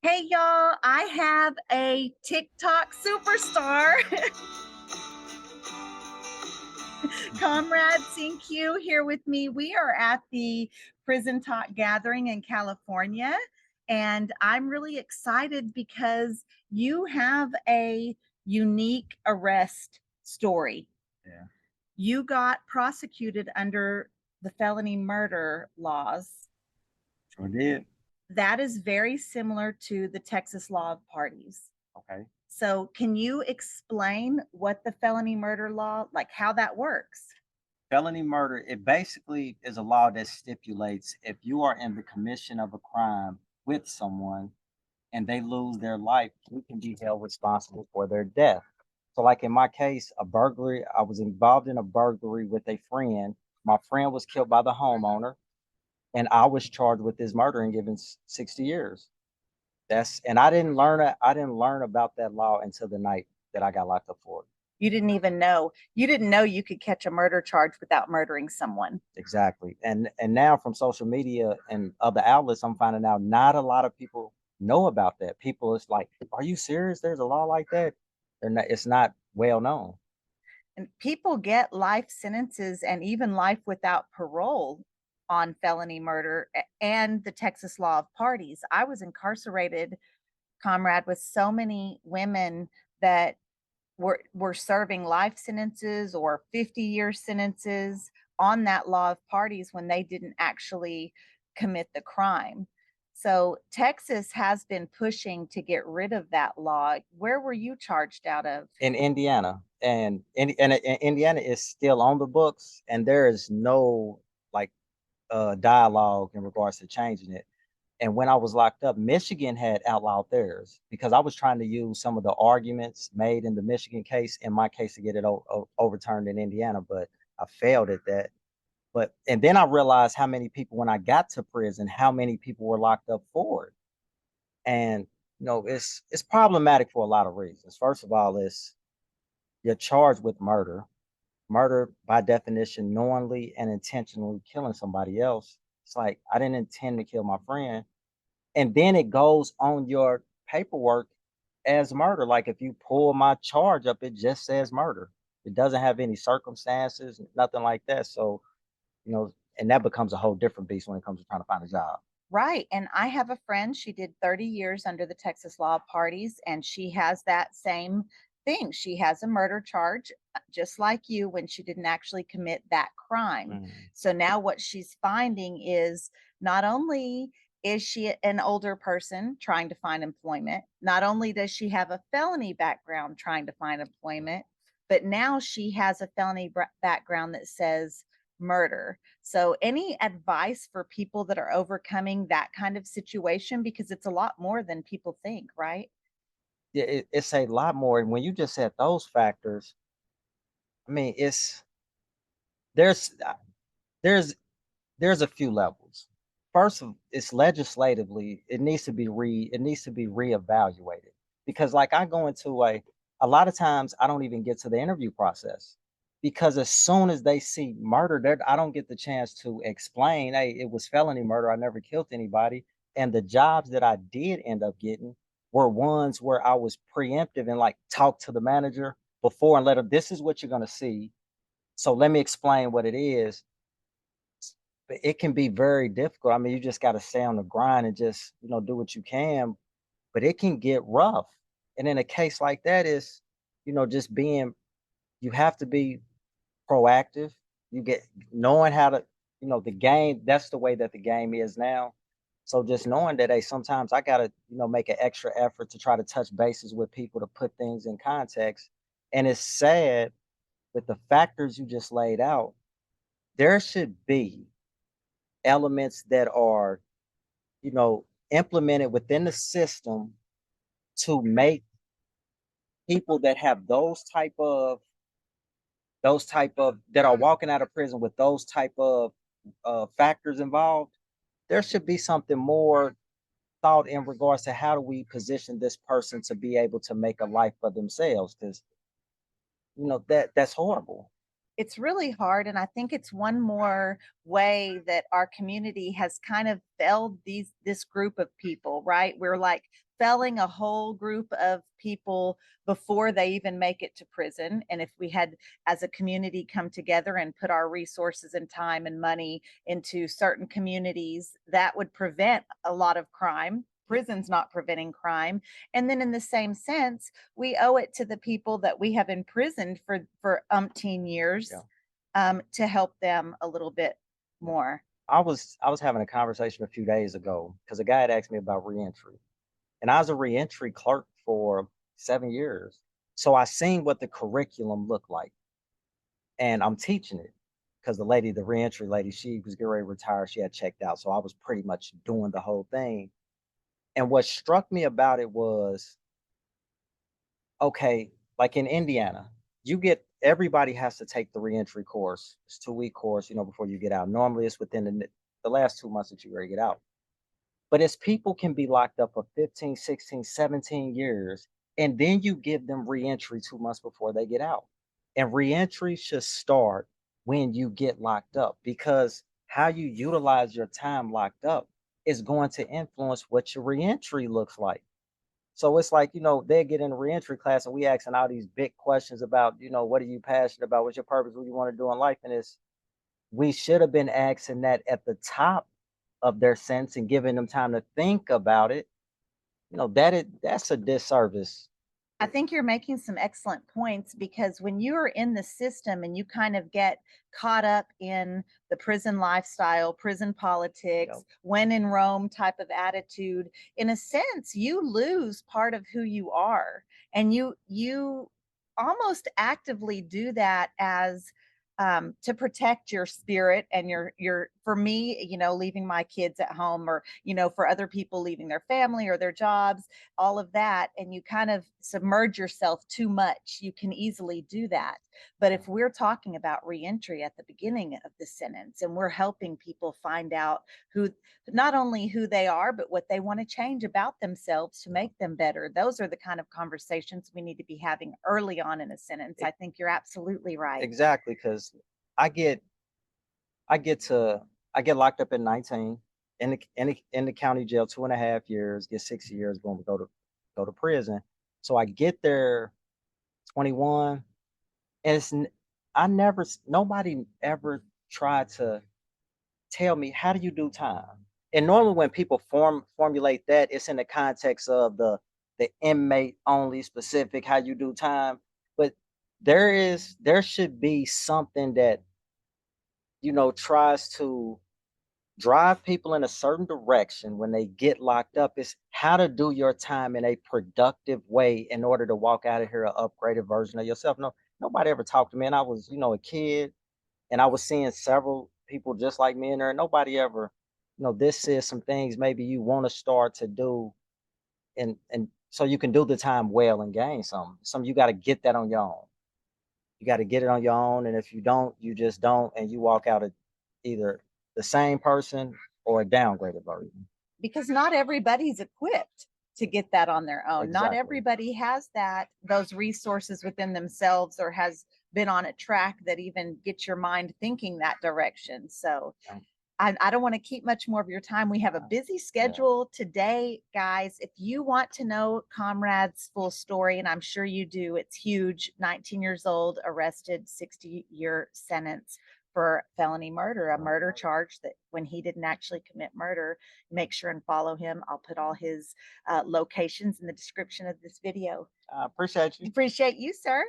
Hey y'all, I have a TikTok superstar, Comrade CQ here with me. We are at the Prison Talk gathering in California, and I'm really excited because you have a unique arrest story. Yeah, You got prosecuted under the felony murder laws. sure did. That is very similar to the Texas law of parties. Okay. So, can you explain what the felony murder law, like how that works? Felony murder, it basically is a law that stipulates if you are in the commission of a crime with someone and they lose their life, you can be held responsible for their death. So, like in my case, a burglary, I was involved in a burglary with a friend. My friend was killed by the homeowner, and I was charged with his murder and given 60 years. And I didn't learn about that law until the night that I got locked up for it. You didn't even know. You didn't know you could catch a murder charge without murdering someone. Exactly. And now from social media and other outlets, I'm finding out not a lot of people know about that. People is like, are you serious? There's a law like that? It's not well known. And people get life sentences and even life without parole on felony murder and the Texas law of parties. I was incarcerated, Comrade, with so many women that were serving life sentences or 50-year sentences on that law of parties when they didn't actually commit the crime. So Texas has been pushing to get rid of that law. Where were you charged out of? In Indiana, and Indiana is still on the books, and there is no like dialogue in regards to changing it. And when I was locked up, Michigan had outlawed theirs because I was trying to use some of the arguments made in the Michigan case in my case to get it overturned in Indiana, but I failed at that. But and then I realized how many people when I got to prison, how many people were locked up for it. And it's problematic for a lot of reasons. First of all, it's you're charged with murder. Murder by definition, knowingly and intentionally killing somebody else. It's like I didn't intend to kill my friend, and then it goes on your paperwork as murder. Like if you pull my charge up, it just says murder. It doesn't have any circumstances, nothing like that. So, and that becomes a whole different beast when it comes to trying to find a job. Right. And I have a friend, she did 30 years under the Texas law of parties, and she has that same thing. She has a murder charge, just like you, when she didn't actually commit that crime. Mm. So now what she's finding is not only is she an older person trying to find employment, not only does she have a felony background trying to find employment, but now she has a felony background that says murder. So, any advice for people that are overcoming that kind of situation? Because it's a lot more than people think, right? Yeah, it's a lot more. And when you just said those factors, I mean, there's uh, there's there's a few levels. First, it's legislatively, it needs to be reevaluated because, like, I go into a lot of times I don't even get to the interview process because as soon as they see murder, I don't get the chance to explain, hey, it was felony murder. I never killed anybody, and the jobs that I did end up getting were ones where I was preemptive and like talk to the manager before and let them. This is what you're gonna see. So let me explain what it is, but it can be very difficult. I mean, you just got to stay on the grind and just, do what you can, but it can get rough. And in a case like that is, just you have to be proactive. You get knowing how to, the game, that's the way that the game is now. So just knowing that, hey, sometimes I got to, make an extra effort to try to touch bases with people to put things in context. And it's sad with the factors you just laid out, there should be elements that are, implemented within the system to make people that have those type of that are walking out of prison with those type of factors involved. There should be something more thought in regards to how do we position this person to be able to make a life for themselves, because that's horrible. It's really hard, and I think it's one more way that our community has kind of failed this group of people, right? We're like felling a whole group of people before they even make it to prison. And if we had, as a community, come together and put our resources and time and money into certain communities, that would prevent a lot of crime. Prison's not preventing crime. And then in the same sense, we owe it to the people that we have imprisoned for umpteen years, Yeah. to help them a little bit more. I was having a conversation a few days ago because a guy had asked me about reentry, and I was a reentry clerk for 7 years, so I seen what the curriculum looked like, and I'm teaching it because the reentry lady, she was getting ready to retire. She had checked out, so I was pretty much doing the whole thing. And what struck me about it was, okay, like in Indiana, you get everybody has to take the reentry course. It's 2 week course, before you get out. Normally, it's within the last 2 months that you ready to get out. But as people can be locked up for 15, 16, 17 years, and then you give them reentry 2 months before they get out. And reentry should start when you get locked up, because how you utilize your time locked up is going to influence what your reentry looks like. So it's like, they get in a reentry class and we asking all these big questions about, what are you passionate about? What's your purpose? What do you want to do in life? And we should have been asking that at the top of their sentence and giving them time to think about it. That's a disservice. I think you're making some excellent points, because when you're in the system and you kind of get caught up in the prison lifestyle, prison politics, Yep. when in Rome type of attitude, in a sense, you lose part of who you are. And you almost actively do that as, to protect your spirit and your for me, leaving my kids at home, or for other people leaving their family or their jobs, all of that, and you kind of submerge yourself too much, you can easily do that. But if we're talking about reentry at the beginning of the sentence, and we're helping people find out who, not only who they are, but what they want to change about themselves to make them better, those are the kind of conversations we need to be having early on in a sentence. I think you're absolutely right. Exactly, because I get I get to I get locked up at 19 in the county jail 2.5 years, get 6 years, going to go to prison. So I get there 21, and nobody ever tried to tell me, how do you do time? And normally when people formulate that, it's in the context of the inmate only specific how you do time. But there should be something that tries to drive people in a certain direction when they get locked up. Is how to do your time in a productive way in order to walk out of here an upgraded version of yourself. No, nobody ever talked to me, and I was a kid, and I was seeing several people just like me in there. Nobody ever, this is some things maybe you want to start to do, and so you can do the time well and gain some. You got to get that on your own. You got to get it on your own, and if you don't, you just don't, and you walk out either the same person or a downgraded version. Because not everybody's equipped to get that on their own. Not Exactly. everybody has those resources within themselves, or has been on a track that even gets your mind thinking that direction. So Yeah. I don't want to keep much more of your time. We have a busy schedule today, guys. If you want to know Comrade's full story, and I'm sure you do, it's huge. 19 years old, arrested, 60-year sentence for felony murder, a murder charge that when he didn't actually commit murder. Make sure and follow him. I'll put all his locations in the description of this video. I appreciate you. Appreciate you, sir.